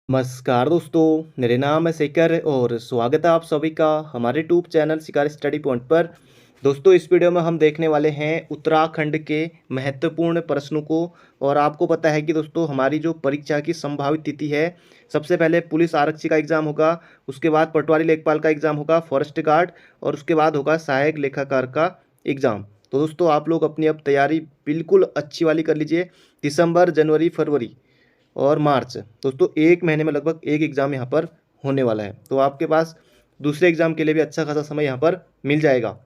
नमस्कार दोस्तों, मेरे नाम है शेखर और स्वागत है आप सभी का हमारे यूट्यूब चैनल शिकारी स्टडी पॉइंट पर। दोस्तों, इस वीडियो में हम देखने वाले हैं उत्तराखंड के महत्वपूर्ण प्रश्नों को। और आपको पता है कि दोस्तों हमारी जो परीक्षा की संभावित तिथि है, सबसे पहले पुलिस आरक्षी का एग्जाम होगा, उसके बाद पटवारी लेखपाल का एग्जाम होगा, फॉरेस्ट गार्ड, और उसके बाद होगा सहायक लेखाकार का एग्जाम। तो दोस्तों आप लोग अपनी अब तैयारी बिल्कुल अच्छी वाली कर लीजिए। दिसंबर, जनवरी, फरवरी और मार्च, दोस्तों एक महीने में लगभग एक एग्ज़ाम यहाँ पर होने वाला है। तो आपके पास दूसरे एग्ज़ाम के लिए भी अच्छा खासा समय यहाँ पर मिल जाएगा।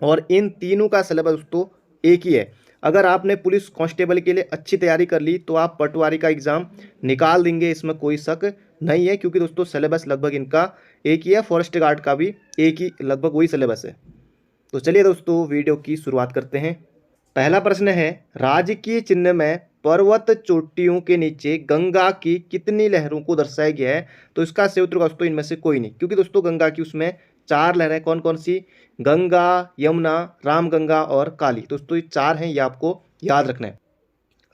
और इन तीनों का सिलेबस दोस्तों एक ही है। अगर आपने पुलिस कांस्टेबल के लिए अच्छी तैयारी कर ली तो आप पटवारी का एग्ज़ाम निकाल देंगे, इसमें कोई शक नहीं है, क्योंकि दोस्तों सिलेबस लगभग इनका एक ही है। फॉरेस्ट गार्ड का भी एक ही लगभग वही सिलेबस है। तो चलिए दोस्तों वीडियो की शुरुआत करते हैं। पहला प्रश्न है, राजकीय चिन्ह में पर्वत चोटियों के नीचे गंगा की कितनी लहरों को दर्शाया गया है? तो इसका सही उत्तर दोस्तों इनमें से कोई नहीं, क्योंकि दोस्तों गंगा की उसमें चार लहरें कौन कौन सी? गंगा, यमुना, रामगंगा और काली। दोस्तों ये चार हैं, ये आपको याद रखना है।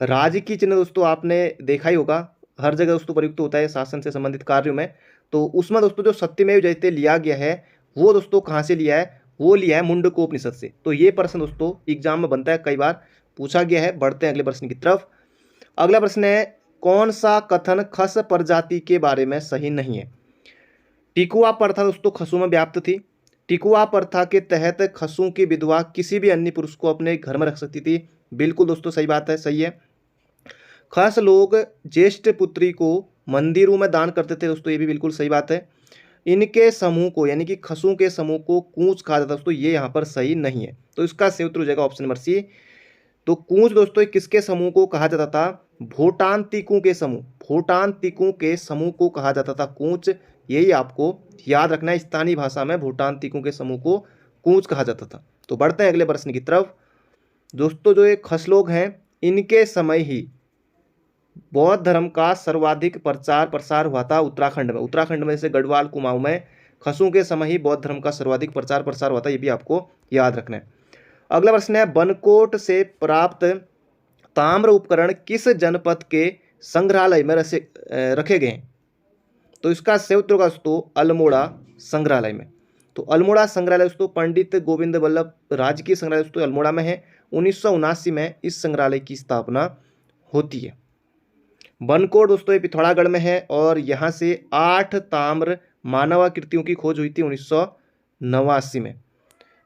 राजकीय चिन्ह दोस्तों आपने देखा ही होगा, हर जगह दोस्तों प्रयुक्त होता है शासन से संबंधित कार्यों में। तो उसमें दोस्तों जो सत्यमेव जयते लिया गया है वो दोस्तों कहाँ से लिया है? वो लिया है मुंडकोपनिषद से। तो ये प्रश्न दोस्तों एग्जाम में बनता है, कई बार पूछा गया है। बढ़ते हैं अगले प्रश्न की तरफ। अगला प्रश्न है, कौन सा कथन खस प्रजाति के बारे में सही नहीं है? टिकुआ प्रथा दोस्तों खसों में व्याप्त थी। टिकुआ प्रथा के तहत खसों की विधवा किसी भी अन्य पुरुष को अपने घर में रख सकती थी। बिल्कुल दोस्तों सही बात है, सही है। खस लोग ज्येष्ठ पुत्री को मंदिरों में दान करते थे दोस्तों, ये भी बिल्कुल सही बात है। इनके समूह को यानी कि खसों के समूह को कूच कहा जाता है दोस्तों, ये यहाँ पर सही नहीं है। तो इसका सही उत्तर हो जाएगा ऑप्शन नंबर सी। तो कूच दोस्तों किसके समूह को कहा जाता था? भोटांतिकों के समूह, भोटांतिकों के समूह को कहा जाता था कूच। यही आपको याद रखना है, स्थानीय भाषा में भोटांतिकों के समूह को कूच कहा जाता था। तो बढ़ते हैं अगले प्रश्न की तरफ। दोस्तों जो ये खस लोग हैं, इनके समय ही बौद्ध धर्म का सर्वाधिक प्रचार प्रसार हुआ था उत्तराखंड में। उत्तराखंड में जैसे गढ़वाल, कुमाऊं में खसों के समय ही बौद्ध धर्म का सर्वाधिक प्रचार प्रसार हुआ था, ये भी आपको याद रखना है। अगला प्रश्न है, बनकोट से प्राप्त ताम्र उपकरण किस जनपद के संग्रहालय में रखे गए हैं? तो इसका सही उत्तर होगा दोस्तों अल्मोड़ा संग्रहालय में। तो अल्मोड़ा संग्रहालय दोस्तों पंडित गोविंद वल्लभ राजकीय संग्रहालय दोस्तों अल्मोड़ा में है। 1979 में इस संग्रहालय की स्थापना होती है। बनकोट दोस्तों ये पिथौरागढ़ में है और यहाँ से 8 ताम्र मानवाकृतियों की खोज हुई थी 1989 में।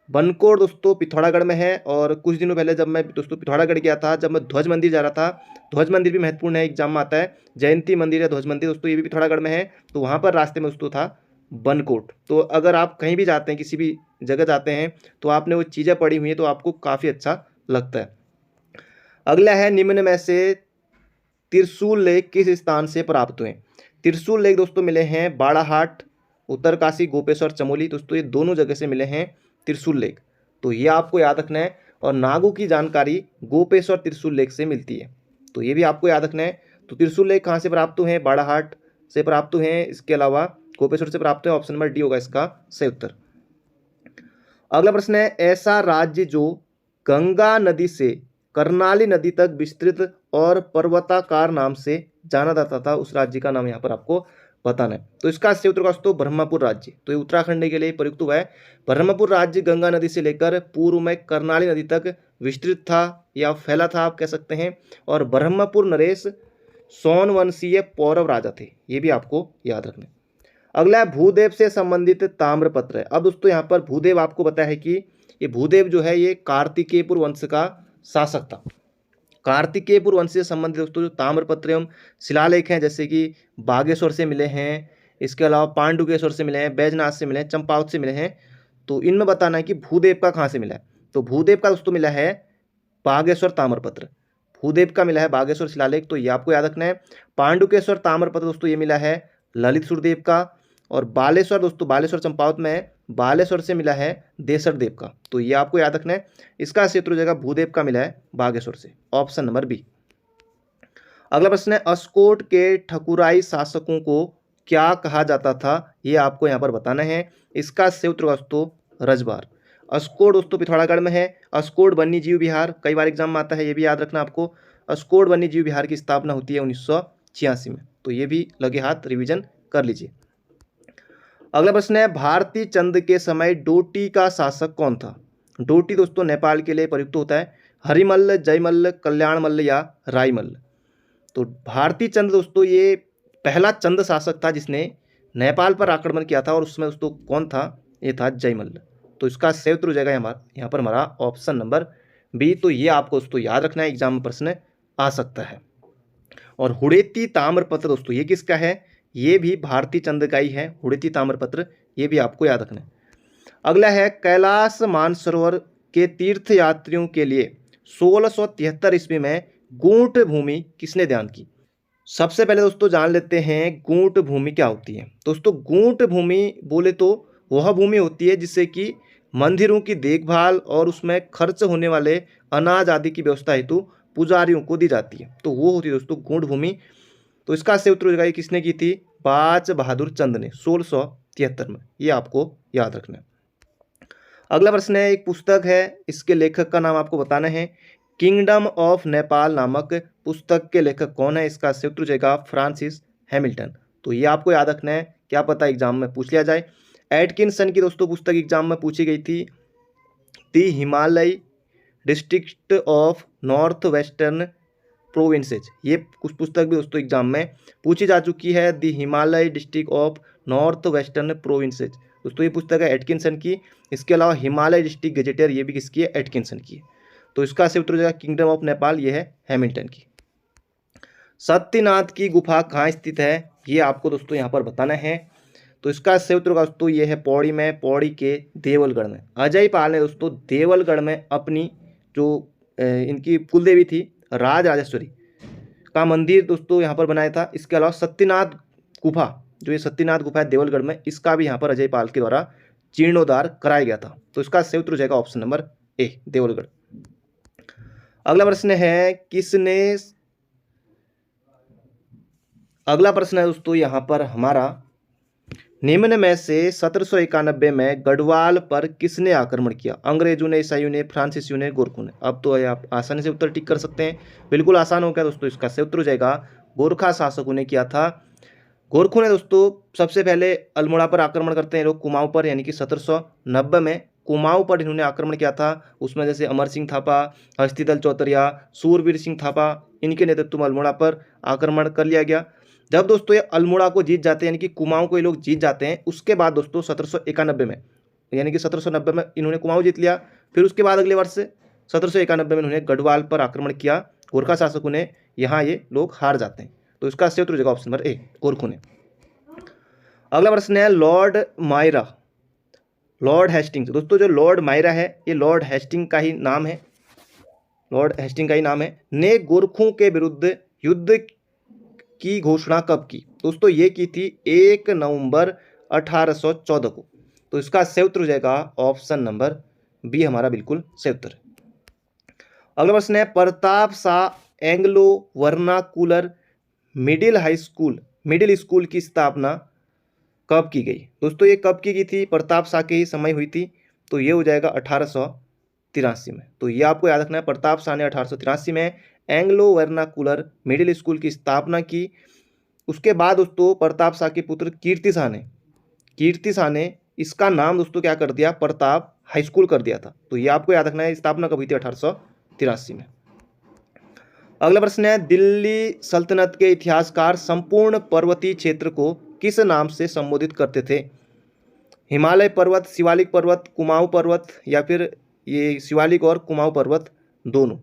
बनकोट दोस्तों पिथौरागढ़ में है। और कुछ दिनों पहले जब मैं दोस्तों पिथौरागढ़ गया था, जब मैं ध्वज मंदिर जा रहा था, ध्वज मंदिर भी महत्वपूर्ण है, एग्जाम में आता है। जयंती मंदिर या ध्वज मंदिर दोस्तों ये भी पिथौरागढ़ में है। तो वहाँ पर रास्ते में दोस्तों था बनकोट। तो अगर आप कहीं भी जाते हैं, किसी भी जगह जाते हैं, तो आपने वो चीज़ें पढ़ी हुई हैं तो आपको काफ़ी अच्छा लगता है। अगला है, निम्न में से त्रिशूल लेख किस स्थान से प्राप्त हुए? त्रिशूल लेख दोस्तों मिले हैं बाड़ाहाट, उत्तरकाशी, गोपेश्वर, चमोली। दोस्तों ये दोनों जगह से मिले हैं त्रिशूल लेख। तो ये आपको याद रखना है। और नागों की जानकारी गोपेश्वर त्रिशूल लेख से मिलती है, तो ये भी आपको याद रखना है। तो त्रिशूल लेख कहाँ से प्राप्त हुए हैं? बाड़ाहाट से प्राप्त हुए हैं। इसके अलावा गोपेश्वर से प्राप्त हुए। ऑप्शन नंबर डी होगा इसका सही उत्तर। अगला प्रश्न है, ऐसा राज्य जो गंगा नदी से कर्नाली नदी तक विस्तृत और पर्वताकार नाम से जाना जाता था, उस राज्य का नाम यहाँ पर आपको बताना है। तो इसका सही उत्तर दोस्तों ब्रह्मपुर राज्य। तो ये उत्तराखंड के लिए प्रयुक्त हुआ है। ब्रह्मपुर राज्य गंगा नदी से लेकर पूर्व में कर्नाली नदी तक विस्तृत था या फैला था, आप कह सकते हैं। और ब्रह्मपुर नरेश सोनवंशीय पौरव राजा थे, ये भी आपको याद रखना है। अगला है, भूदेव से संबंधित ताम्रपत्र है। अब दोस्तों यहाँ पर भूदेव आपको पता है कि ये भूदेव जो है ये कार्तिकेयपुर वंश का शासक था। कार्तिकेयपुर वंश से संबंधित दोस्तों जो ताम्रपत्र एवं शिलालेख हैं, जैसे कि बागेश्वर से मिले हैं, इसके अलावा पांडुकेश्वर से मिले हैं, बैजनाथ से मिले हैं, चंपावत से मिले हैं। तो इनमें बताना है कि भूदेव का कहाँ से मिला है। तो भूदेव का दोस्तों मिला है बागेश्वर ताम्रपत्र। भूदेव का मिला है बागेश्वर शिलालेख, तो ये आपको याद रखना है। पांडुकेश्वर ताम्रपत्र दोस्तों ये मिला है ललित सुरदेव का। और बालेश्वर दोस्तों, बालेश्वर चंपावत में है, बालेश्वर से मिला है देसर देव का। तो ये आपको याद रखना है। इसका क्षेत्र हो जाएगा भूदेव का मिला है बागेश्वर से। Option number B. अगला प्रश्न है, अस्कोट के ठकुराई शासकों को क्या कहा जाता था? ये आपको यहाँ पर बताना है। इसका क्षेत्र दोस्तों रजबार। अस्कोट दोस्तों पिथौरागढ़ में है। अस्कोट वन्य जीव विहार कई बार एग्जाम में आता है, ये भी याद रखना आपको। अस्कोट वन्य जीव विहार की स्थापना होती है 1986 में। तो ये भी लगे हाथ रिवीजन कर लीजिए। अगला प्रश्न है, भारती चंद के समय डोटी का शासक कौन था? डोटी दोस्तों नेपाल के लिए प्रयुक्त होता है। हरिमल्ल, जयमल्ल, कल्याणमल्ल या रायमल्ल? तो भारती चंद दोस्तों ये पहला चंद शासक था जिसने नेपाल पर आक्रमण किया था, और उसमें दोस्तों कौन था? ये था जयमल्ल। तो इसका सही उत्तर हो जाएगा यहाँ पर हमारा ऑप्शन नंबर बी। तो ये आपको दोस्तों याद रखना है, एग्जाम में प्रश्न आ सकता है। और हुड़ेती ताम्रपत्र दोस्तों ये किसका है? ये भी भारती चंद का ही है, हुड़ेती ताम्रपत्र, ये भी आपको याद रखना है। अगला है, कैलाश मानसरोवर के तीर्थ यात्रियों के लिए 1673 ईस्वी में गूंठ भूमि किसने दान की? सबसे पहले दोस्तों जान लेते हैं गूंठ भूमि क्या होती है। दोस्तों गूंठ भूमि बोले तो वह भूमि होती है जिससे कि मंदिरों की देखभाल और उसमें खर्च होने वाले अनाज आदि की व्यवस्था हेतु पुजारियों को दी जाती है, तो वो होती है दोस्तों गूंठ भूमि। तो इसका सही उत्तर हो जाएगा, किसने की थी? बाज बहादुर चंद ने 1673 में, ये आपको याद रखना है। अगला प्रश्न है, एक पुस्तक है, इसके लेखक का नाम आपको बताना है। किंगडम ऑफ नेपाल नामक पुस्तक के लेखक कौन है? इसका सही उत्तर हो जाएगा फ्रांसिस हैमिल्टन। तो ये आपको याद रखना है, क्या पता एग्जाम में पूछ लिया जाए। एटकिंसन की दोस्तों पुस्तक एग्जाम में पूछी गई थी, the Himalaya district of north western provinces. ये कुछ पुस्तक भी दोस्तों एग्जाम में पूछी जा चुकी है, the Himalaya district of north western provinces. दोस्तों ये पुस्तक है एटकिंसन की। इसके अलावा हिमालय डिस्ट्रिक्ट गजेटियर, ये भी किसकी है? एटकिंसन की है। तो इसका सही उत्तर हो जाएगा किंगडम ऑफ नेपाल, ये है हैमिल्टन की। सत्यनाथ की गुफा कहाँ स्थित है? ये आपको दोस्तों यहाँ पर बताना है। तो इसका सही उत्तर दोस्तों ये है पौड़ी में, पौड़ी के देवलगढ़ में। अजय पाल ने दोस्तों देवलगढ़ में अपनी जो इनकी कुलदेवी थी राज राजेश्वरी का मंदिर दोस्तों यहाँ पर बनाया था। इसके अलावा सत्यनाथ गुफा, जो ये सत्यनाथ गुफा है देवलगढ़ में, इसका भी यहाँ पर अजय पाल के द्वारा जीर्णोद्धार कराया गया था। तो इसका सही उत्तर हो जाएगा ऑप्शन नंबर ए, देवलगढ़। अगला प्रश्न है, अगला प्रश्न है दोस्तों यहाँ पर हमारा, निम्न में से 1791 में गढ़वाल पर किसने आक्रमण किया? अंग्रेजों ने, ईसाइयों ने, फ्रांसीसियों ने, गोरखों ने? अब तो आप आसानी से उत्तर टिक कर सकते हैं, बिल्कुल आसान हो गया दोस्तों। इसका सही उत्तर हो जाएगा गोरखा शासकों ने किया था। गोरखों ने दोस्तों सबसे पहले अल्मोड़ा पर आक्रमण करते हैं लोग, कुमाऊं पर, यानी कि 1790 में कुमाऊं पर इन्होंने आक्रमण किया था। उसमें जैसे अमर सिंह थापा, हस्तिदल चौतरिया, सूरवीर सिंह थापा, इनके नेतृत्व में अल्मोड़ा पर आक्रमण कर लिया गया। जब दोस्तों ये अल्मोड़ा को जीत जाते हैं, यानी कि कुमाऊं को ये लोग जीत जाते हैं, उसके बाद दोस्तों 1791 में, यानी कि 1790 में इन्होंने कुमाऊं जीत लिया। फिर उसके बाद अगले वर्ष 1791 में इन्होंने गढ़वाल पर आक्रमण किया गोरखा शासकों ने, यहाँ ये लोग हार जाते हैं। तो इसका सही उत्तर हो जाएगा ऑप्शन नंबर ए, गोरखों ने। अगला प्रश्न है, लॉर्ड मायरा, लॉर्ड हेस्टिंग्स। दोस्तों जो लॉर्ड मायरा है ये लॉर्ड हेस्टिंग का ही नाम है, लॉर्ड हेस्टिंग का ही नाम है, ने गोरखों के विरुद्ध युद्ध की घोषणा कब की? दोस्तों ये की थी 1 नवंबर 1814 को। तो इसका सही उत्तर हो जाएगा ऑप्शन नंबर बी, हमारा बिल्कुल सही उत्तर। अगला प्रश्न है, Pratap Shah Anglo vernacular middle school की स्थापना कब की गई? दोस्तों ये कब की गई थी? प्रताप शाह के ही समय हुई थी। तो ये हो जाएगा 1883 में। तो ये आपको याद रखना है, प्रताप शाह ने 1883 में एंग्लो वर्नाकुलर मिडिल स्कूल की स्थापना की। उसके बाद दोस्तों प्रताप शाह के पुत्र कीर्ति शाह ने इसका नाम दोस्तों क्या कर दिया? प्रताप हाई स्कूल कर दिया था। तो ये आपको याद रखना है, स्थापना कब हुई थी? 1883 में। अगला प्रश्न है, दिल्ली सल्तनत के इतिहासकार संपूर्ण पर्वतीय क्षेत्र को किस नाम से संबोधित करते थे? हिमालय पर्वत, शिवालिक पर्वत, कुमाऊं पर्वत, या फिर ये शिवालिक और कुमाऊं पर्वत दोनों?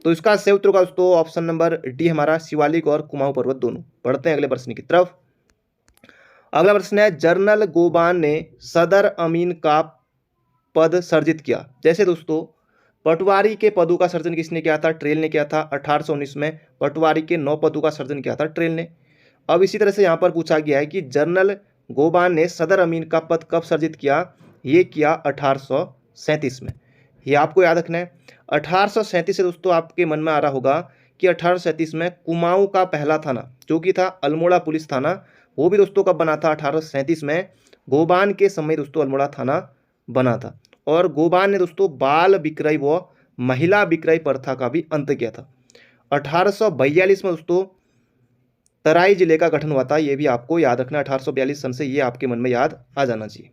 तो इसका सही उत्तर होगा दोस्तों ऑप्शन नंबर डी, हमारा शिवालिक और कुमाऊं पर्वत दोनों। बढ़ते हैं अगले प्रश्न की तरफ। अगला प्रश्न है, जनरल गोबान ने सदर अमीन का पद सर्जित किया। जैसे दोस्तों पटवारी के पदों का सर्जन किसने किया था? ट्रेल ने किया था। 1819 में पटवारी के 9 पदों का सर्जन किया था ट्रेल ने। अब इसी तरह से यहाँ पर पूछा गया है कि जनरल गोबान ने सदर अमीन का पद कब सर्जित किया? ये किया 1837 में। ये आपको याद रखना है। 1837 से दोस्तों आपके मन में आ रहा होगा कि 1837 में कुमाऊं का पहला थाना जो कि था अल्मोड़ा पुलिस थाना, वो भी दोस्तों कब बना था? 1837 में। गोबान के समय दोस्तों अल्मोड़ा थाना बना था। और गोबान ने दोस्तों बाल विक्रय व महिला विक्रय प्रथा का भी अंत किया था। 1842 में दोस्तों तराई जिले का गठन हुआ था, ये भी आपको याद रखना 1842 सन से, ये आपके मन में याद आ जाना चाहिए।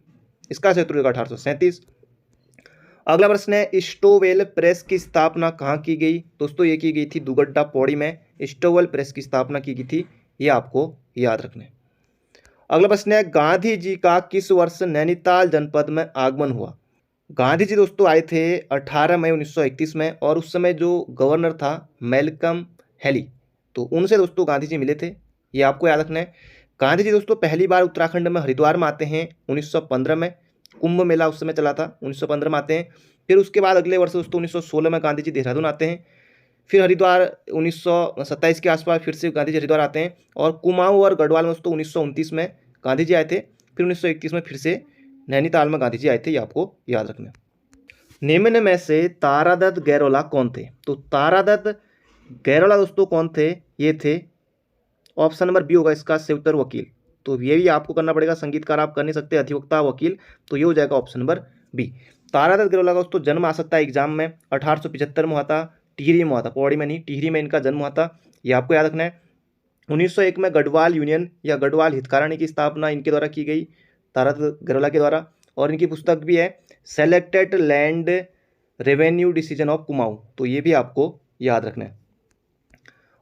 इसका क्षेत्र होगा 1837। अगला प्रश्न है स्टोवेल प्रेस की स्थापना कहाँ की गई? दोस्तों ये की गई थी दुगड्डा पौड़ी में, स्टोवेल प्रेस की स्थापना की गई थी, ये आपको याद रखना है। अगला प्रश्न है गांधी जी का किस वर्ष नैनीताल जनपद में आगमन हुआ? गांधी जी दोस्तों आए थे 18 मई 1931 में, और उस समय जो गवर्नर था मैल्कम हैली, तो उनसे दोस्तों गांधी जी मिले थे, ये आपको याद रखना है। गांधी जी दोस्तों पहली बार उत्तराखंड में हरिद्वार में आते हैं 1915 में, कुंभ मेला उस समय चला था, 1915 में आते हैं। फिर उसके बाद अगले वर्ष दोस्तों 1916 में गांधी जी देहरादून आते हैं। फिर हरिद्वार 1927 के आसपास फिर से गांधी जी हरिद्वार आते हैं, और कुमाऊं और गढ़वाल में दोस्तों 1929 में गांधी जी आए थे। फिर 1921 में फिर से नैनीताल में गांधी जी आए थे, ये आपको याद रखना है। निम्न में से तारादत्त गैरोला कौन थे? तो तारादत्त गैरोला दोस्तों कौन थे? ये थे, ऑप्शन नंबर बी होगा इसका, शिवतर वकील। तो ये भी आपको करना पड़ेगा, संगीतकार आप कर नहीं सकते, अधिवक्ता वकील, तो ये हो जाएगा option number B. Taradatt Gairola का दोस्तों जन्म आ सकता है एग्जाम में 1875 में हुआ था, टिहरी में हुआ था, पौड़ी में नहीं, टिहरी में इनका जन्म हुआ था, ये आपको याद रखना है। 1901 में गढ़वाल यूनियन या गढ़वाल हितकारिणी की स्थापना इनके द्वारा की गई, तारादत्त गैरोला के द्वारा, और इनकी पुस्तक भी है selected land revenue decision of Kumaon, तो ये भी आपको याद रखना है।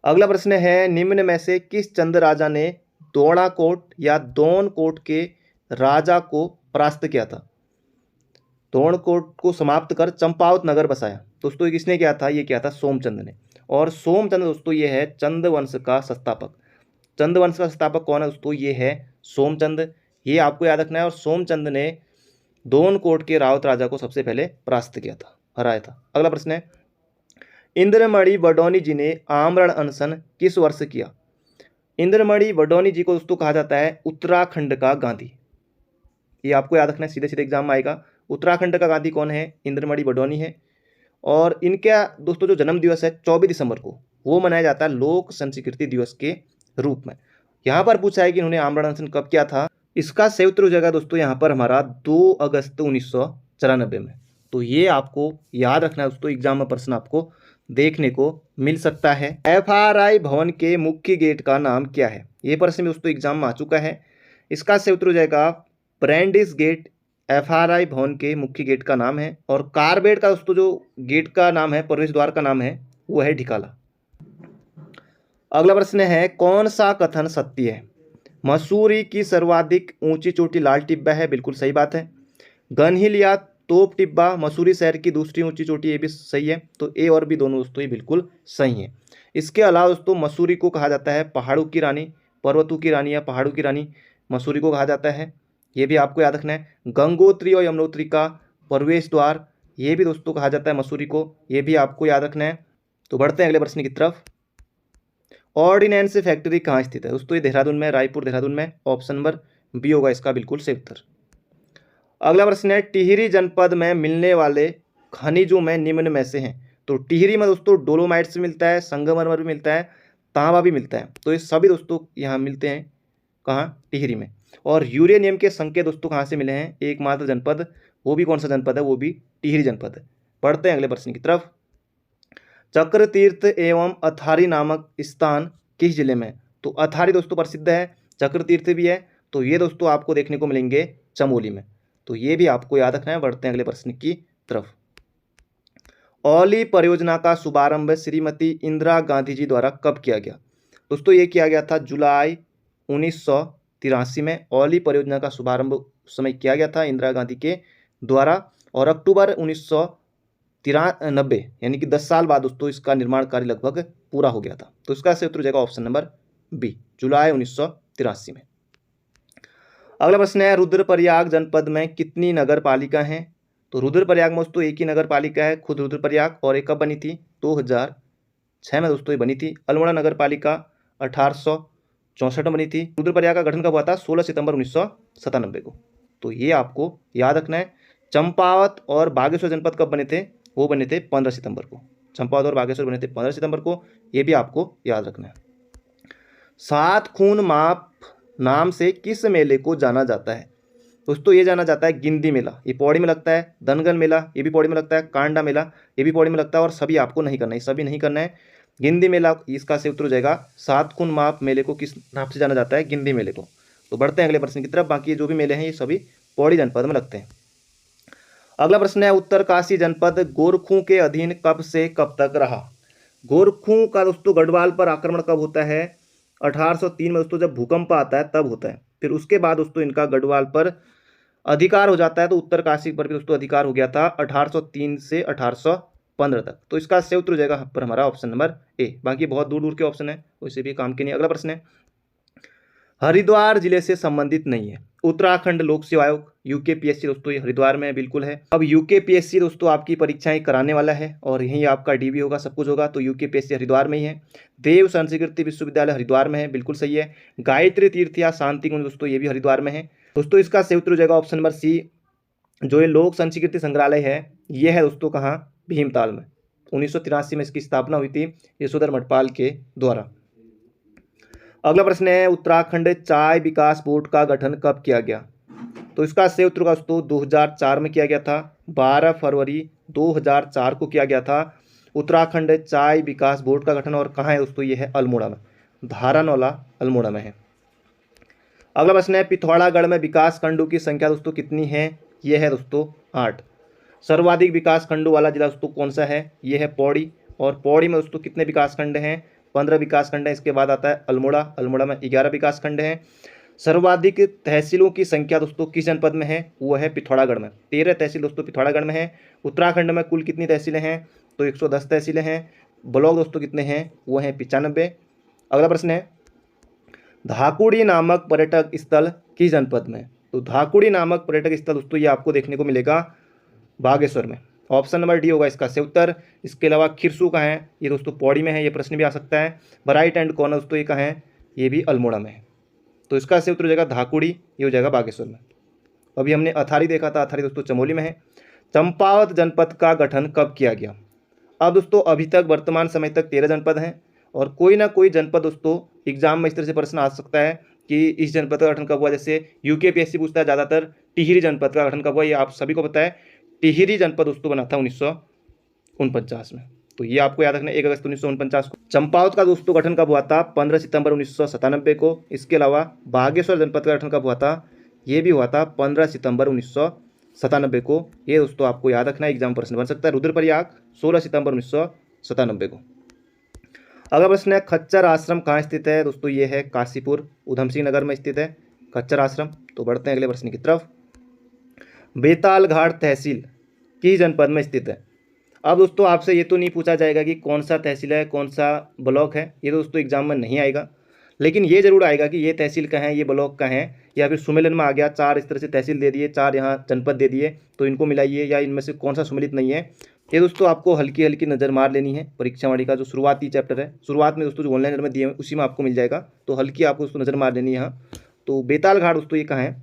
अगला प्रश्न है निम्न में से किस चंद राजा ने दोड़ाकोट या दोनकोट के राजा को परास्त किया था? दोनकोट को समाप्त कर चंपावत नगर बसाया, दोस्तों ये किसने किया था? ये किया था सोमचंद ने। और सोमचंद दोस्तों ये है चंद वंश का संस्थापक। चंद वंश का संस्थापक कौन है दोस्तों? ये है सोमचंद, ये आपको याद रखना है। और सोमचंद ने दोनकोट के रावत राजा को सबसे पहले परास्त किया था, हराया था। अगला प्रश्न है इंद्रमणि बडौनी जी ने आमरण अनशन किस वर्ष किया? इंद्रमणि बडौनी जी को दोस्तों कहा जाता है उत्तराखंड का गांधी, ये आपको याद रखना है, सीधे सीधे एग्जाम में आएगा। उत्तराखंड का गांधी कौन है? इंद्रमणि बडौनी है। और इनका दोस्तों जो जन्म दिवस है 24 दिसंबर को, वो मनाया जाता है लोक संस्कृति दिवस के रूप में। यहाँ पर पूछा है कि उन्होंने आमरण अनशन कब किया था? इसका सही उत्तर हो जाएगा दोस्तों यहाँ पर हमारा 2 अगस्त 1994 में। तो ये आपको याद रखना है दोस्तों, एग्जाम में प्रश्न आपको देखने को मिल सकता है। FRI भवन के मुख्य गेट का नाम क्या है? ये प्रश्न दोस्तों एग्जाम में आ चुका है। इसका सही उत्तर हो जाएगा ब्रांडिस गेट, FRI भवन के मुख्य गेट का नाम है। और कारबेट का दोस्तों जो गेट का नाम है, प्रवेश द्वार का नाम है, वो है ढिकाला। अगला प्रश्न है कौन सा कथन सत्य है? मसूरी की सर्वाधिक ऊंची चोटी लाल टिब्बा है, बिल्कुल सही बात है। गनहिल या तोप टिब्बा मसूरी शहर की दूसरी ऊंची चोटी, ये भी सही है। तो ए और बी दोनों दोस्तों ये बिल्कुल सही है। इसके अलावा दोस्तों मसूरी को कहा जाता है पहाड़ों की रानी, पर्वतों की रानी या पहाड़ों की रानी मसूरी को कहा जाता है, ये भी आपको याद रखना है। गंगोत्री और यमुनोत्री का प्रवेश द्वार, ये भी दोस्तों कहा जाता है मसूरी को, ये भी आपको याद रखना है। तो बढ़ते हैं अगले प्रश्न की तरफ। ऑर्डिनेंस फैक्ट्री कहाँ स्थित है? दोस्तों ये देहरादून में, रायपुर देहरादून में, ऑप्शन नंबर बी होगा इसका बिल्कुल सही उत्तर। अगला प्रश्न है टिहरी जनपद में मिलने वाले खनिजों में निम्न में से हैं? तो टिहरी में दोस्तों डोलोमाइट्स मिलता है, संगमरमर भी मिलता है, तांबा भी मिलता है, तो ये सभी दोस्तों यहाँ मिलते हैं कहाँ? टिहरी में। और यूरेनियम के संकेत दोस्तों कहाँ से मिले हैं? एकमात्र जनपद, वो भी कौन सा जनपद है? वो भी टिहरी जनपद है। पढ़ते हैं अगले प्रश्न की तरफ। चक्र तीर्थ एवं अथारी नामक स्थान किस जिले में? तो अथारी दोस्तों प्रसिद्ध है, चक्र तीर्थ भी है, तो ये दोस्तों आपको देखने को मिलेंगे चमोली में, तो ये भी आपको याद रखना है। बढ़ते हैं अगले प्रश्न की तरफ। औली परियोजना का शुभारंभ श्रीमती इंदिरा गांधी जी द्वारा कब किया गया? दोस्तों ये किया गया था जुलाई 1983 में। औली परियोजना का शुभारंभ उस समय किया गया था इंदिरा गांधी के द्वारा, और अक्टूबर 1993 यानी कि 10 साल बाद दोस्तों इसका निर्माण कार्य लगभग पूरा हो गया था। तो इसका सही उत्तर हो जाएगा ऑप्शन नंबर बी, जुलाई 1983 में। अगला प्रश्न है रुद्रप्रयाग जनपद में कितनी नगर पालिका हैं? तो रुद्रप्रयाग में दोस्तों एक ही नगर पालिका है, खुद रुद्रप्रयाग, और एक कब बनी थी? 2006 में दोस्तों ये बनी थी। अल्मोड़ा नगर पालिका 1864 में बनी थी। रुद्रप्रयाग का गठन कब हुआ था? 16 सितंबर 1997 को। तो ये आपको याद रखना है। चंपावत और बागेश्वर जनपद कब बने थे? वो बने थे 15 सितंबर को। चंपावत और बागेश्वर बने थे 15 सितंबर को, ये भी आपको याद रखना है। सात खून माप नाम से किस मेले को जाना जाता है? दोस्तों ये जाना जाता है गिंदी मेला, ये पौड़ी में लगता है। दनगल मेला, ये भी पौड़ी में लगता है। कांडा मेला, ये भी पौड़ी में लगता है। और सभी आपको नहीं करना है, सभी नहीं करना है। गिंदी मेला, इसका सही उत्तर हो जाएगा सातकुन माप मेले को किस नाम से जाना जाता है? गिंदी मेले को। तो बढ़ते हैं अगले प्रश्न की तरफ। बाकी जो भी मेले हैं ये सभी पौड़ी जनपद में लगते हैं। अगला प्रश्न है, उत्तरकाशी जनपद गोरखों के अधीन कब से कब तक रहा? गोरखों का दोस्तों गढ़वाल पर आक्रमण कब होता है? 1803 में दोस्तों, जब भूकंप आता है तब होता है। फिर उसके बाद दोस्तों इनका गढ़वाल पर अधिकार हो जाता है, तो उत्तरकाशी पर भी दोस्तों अधिकार हो गया था 1803 से 1815 तक। तो इसका सही उत्तर हो जाएगा पर हमारा ऑप्शन नंबर ए। बाकी बहुत दूर दूर के ऑप्शन है, वैसे भी काम के नहीं। अगला प्रश्न है, हरिद्वार जिले से संबंधित नहीं है। उत्तराखंड लोक सेवा आयोग यूकेपीएससी दोस्तों ये हरिद्वार में बिल्कुल है। अब यूकेपीएससी दोस्तों आपकी परीक्षाएं कराने वाला है और यहीं आपका डीबी होगा, सब कुछ होगा। तो यूकेपीएससी हरिद्वार में ही है। देव संस्कृति विश्वविद्यालय हरिद्वार में है, बिल्कुल सही है। गायत्री तीर्थ या शांति कुंज दोस्तों ये भी हरिद्वार में है। दोस्तों इसका सही उत्तर हो जाएगा ऑप्शन नंबर सी। जो ये लोक संस्कृति संग्रहालय है ये है दोस्तों कहाँ? भीमताल में। 1983 में इसकी स्थापना हुई थी यशोधर मठपाल के द्वारा। अगला प्रश्न है, उत्तराखंड चाय विकास बोर्ड का गठन कब किया गया? तो इसका सही उत्तर होगा दोस्तों 2004 में किया गया था। 12 फरवरी 2004 को किया गया था उत्तराखंड चाय विकास बोर्ड का गठन। और कहाँ है दोस्तों? ये है अल्मोड़ा में, धारानौला अल्मोड़ा में है। अगला प्रश्न है, पिथौरागढ़ में विकास खंडों की संख्या दोस्तों कितनी है? ये है दोस्तों 8। सर्वाधिक विकास खंडों वाला जिला दोस्तों कौन सा है? ये है पौड़ी। और पौड़ी में दोस्तों कितने विकास खंड हैं? 15 विकास खंड है। इसके बाद आता है अल्मोड़ा, अल्मोड़ा में 11 विकास खंड हैं। सर्वाधिक तहसीलों की संख्या दोस्तों किस जनपद में है? वो है पिथौरागढ़ में। 13 तहसील दोस्तों पिथौरागढ़ में है। उत्तराखंड में कुल कितनी तहसीलें हैं? तो 110 तहसीलें हैं। ब्लॉक दोस्तों कितने हैं? वो हैं 95। अगला प्रश्न है, धाकुड़ी नामक पर्यटक स्थल किस जनपद में? तो धाकुड़ी नामक पर्यटक स्थल दोस्तों ये आपको देखने को मिलेगा बागेश्वर में। ऑप्शन नंबर डी होगा इसका सही उत्तर। इसके अलावा खिरसू कहाँ है? ये दोस्तों पौड़ी में है, ये प्रश्न भी आ सकता है। बराइट एंड कॉर्नर दोस्तों ये कहाँ है? ये भी अल्मोड़ा में है। तो इसका सही उत्तर हो जाएगा धाकुड़ी, ये हो जाएगा बागेश्वर में। अभी हमने अथारी देखा था, अथारी दोस्तों चमोली में है। चंपावत जनपद का गठन कब किया गया? अब दोस्तों अभी तक वर्तमान समय तक 13 जनपद हैं और कोई ना कोई जनपद दोस्तों एग्जाम में इस तरह से प्रश्न आ सकता है कि इस जनपद का गठन कब हुआ। जैसे यूकेपीएससी पूछता है ज़्यादातर टिहरी जनपद का गठन कब हुआ, ये आप सभी को पता है। टिहरी जनपद दोस्तों बना था 1949 में। तो ये आपको याद रखना, 1 अगस्त 1949 को। चंपावत का दोस्तों गठन कब हुआ था? 15 सितंबर 1997 को। इसके अलावा बागेश्वर जनपद का गठन कब हुआ था? ये भी हुआ था 15 सितंबर 1997 को। ये दोस्तों आपको याद रखना, एग्जाम प्रश्न बन सकता है। रुद्रप्रयाग 16 सितंबर 1997 को। अगला प्रश्न है, खच्चर आश्रम कहाँ स्थित है? दोस्तों ये है काशीपुर, उधम सिंह नगर में स्थित है खच्चर आश्रम। तो बढ़ते हैं अगले प्रश्न की तरफ। बेतालघाट तहसील किस जनपद में स्थित है? अब दोस्तों आपसे ये तो नहीं पूछा जाएगा कि कौन सा तहसील है, कौन सा ब्लॉक है, ये दोस्तों एग्जाम में नहीं आएगा। लेकिन ये जरूर आएगा कि ये तहसील का है, ये ब्लॉक का है, या फिर सुमेलन में आ गया 4 इस तरह से तहसील दे दिए, 4 यहाँ जनपद दे दिए, तो इनको मिलाइए, या इनमें से कौन सा सुमेलित नहीं है। ये दोस्तों आपको हल्की हल्की नज़र मार लेनी है। परीक्षावाणी का जो शुरुआती चैप्टर है, शुरुआत में दोस्तों जो ऑनलाइन में दिए हैं उसी में आपको मिल जाएगा, तो हल्की आपको दोस्तों नज़र मार लेनी है यहाँ। तो बेतालघाट दोस्तों ये कहाँ है?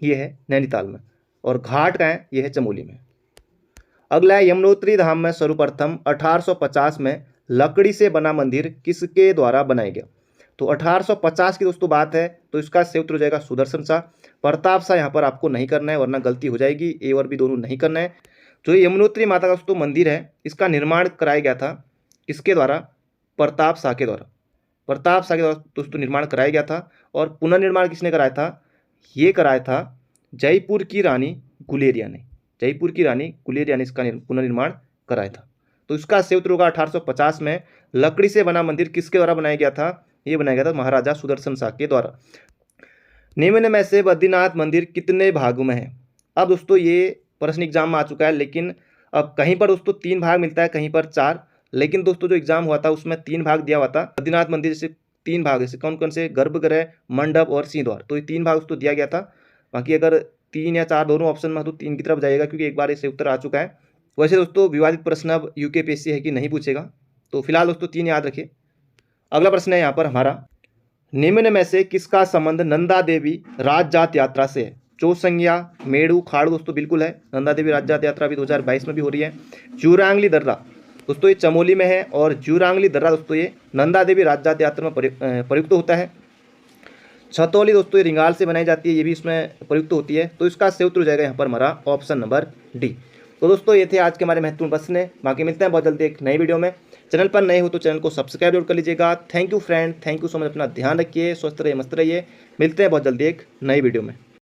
ये है नैनीताल में। और घाट कहाँ है? ये है चमोली में। अगला है, यमुनोत्री धाम में सर्वप्रथम 1850 में लकड़ी से बना मंदिर किसके द्वारा बनाया गया? तो 1850 की दोस्तों बात है, तो इसका सही उत्तर हो जाएगा सुदर्शन शाह। प्रताप शाह यहाँ पर आपको नहीं करना है वरना गलती हो जाएगी, ए और बी दोनों नहीं करना है। जो यमुनोत्री माता का दोस्तों मंदिर है, इसका निर्माण कराया गया था किसके द्वारा? प्रताप शाह के द्वारा। प्रताप शाह के द्वारा दोस्तों निर्माण कराया गया था। और पुनर्निर्माण किसने कराया था? ये कराया था जयपुर की रानी गुलेरिया ने। जयपुर की रानी गुलेरिया ने इसका पुनर्निर्माण कराया था। तो इसका सही उत्तर होगा 1850 में लकड़ी से बना मंदिर किसके द्वारा बनाया गया था? ये बनाया गया था महाराजा सुदर्शन शाह के द्वारा। निम्न में से बद्रीनाथ मंदिर कितने भागों में है? अब दोस्तों ये प्रश्न एग्जाम में आ चुका है, लेकिन अब कहीं पर दोस्तों 3 भाग मिलता है, कहीं पर 4। लेकिन दोस्तों जो एग्जाम हुआ था उसमें 3 भाग दिया हुआ था। बद्रीनाथ मंदिर से 3 भाग, जैसे कौन कौन से? गर्भगृह, मंडप और सिंह द्वार। तो ये 3 भाग दोस्तों दिया गया था। बाकी अगर 3 या 4 दोनों ऑप्शन में तो 3 की तरफ जाएगा, क्योंकि एक बार इससे उत्तर आ चुका है। वैसे दोस्तों विवादित प्रश्न अब यूकेपीएससी है कि नहीं पूछेगा, तो फिलहाल दोस्तों 3 याद रखिए। अगला प्रश्न है यहाँ पर हमारा, निम्न में से किसका संबंध नंदा देवी राजजात यात्रा से है? चौसंगिया, मेड़ू, खाड़ दोस्तों बिल्कुल है। नंदा देवी राजजात यात्रा भी 2022 में भी हो रही है। ज्यूरांगली दर्रा दोस्तों ये चमोली में है, और ज्यूरांगली दर्रा दोस्तों ये नंदा देवी राजजात यात्रा में प्रयुक्त होता है। छतौली दोस्तों ये रिंगाल से बनाई जाती है, ये भी इसमें प्रयुक्त होती है। तो इसका सही उत्तर हो जाएगा यहाँ पर हमारा ऑप्शन नंबर डी। तो दोस्तों ये थे आज के हमारे महत्वपूर्ण प्रश्न। बाकी मिलते हैं बहुत जल्दी एक नई वीडियो में। चैनल पर नए हो तो चैनल को सब्सक्राइब जरूर कर लीजिएगा। Thank you friend, thank you so much. अपना ध्यान रखिए, स्वस्थ रहिए, मस्त रहिए। मिलते हैं बहुत जल्दी एक नई वीडियो में।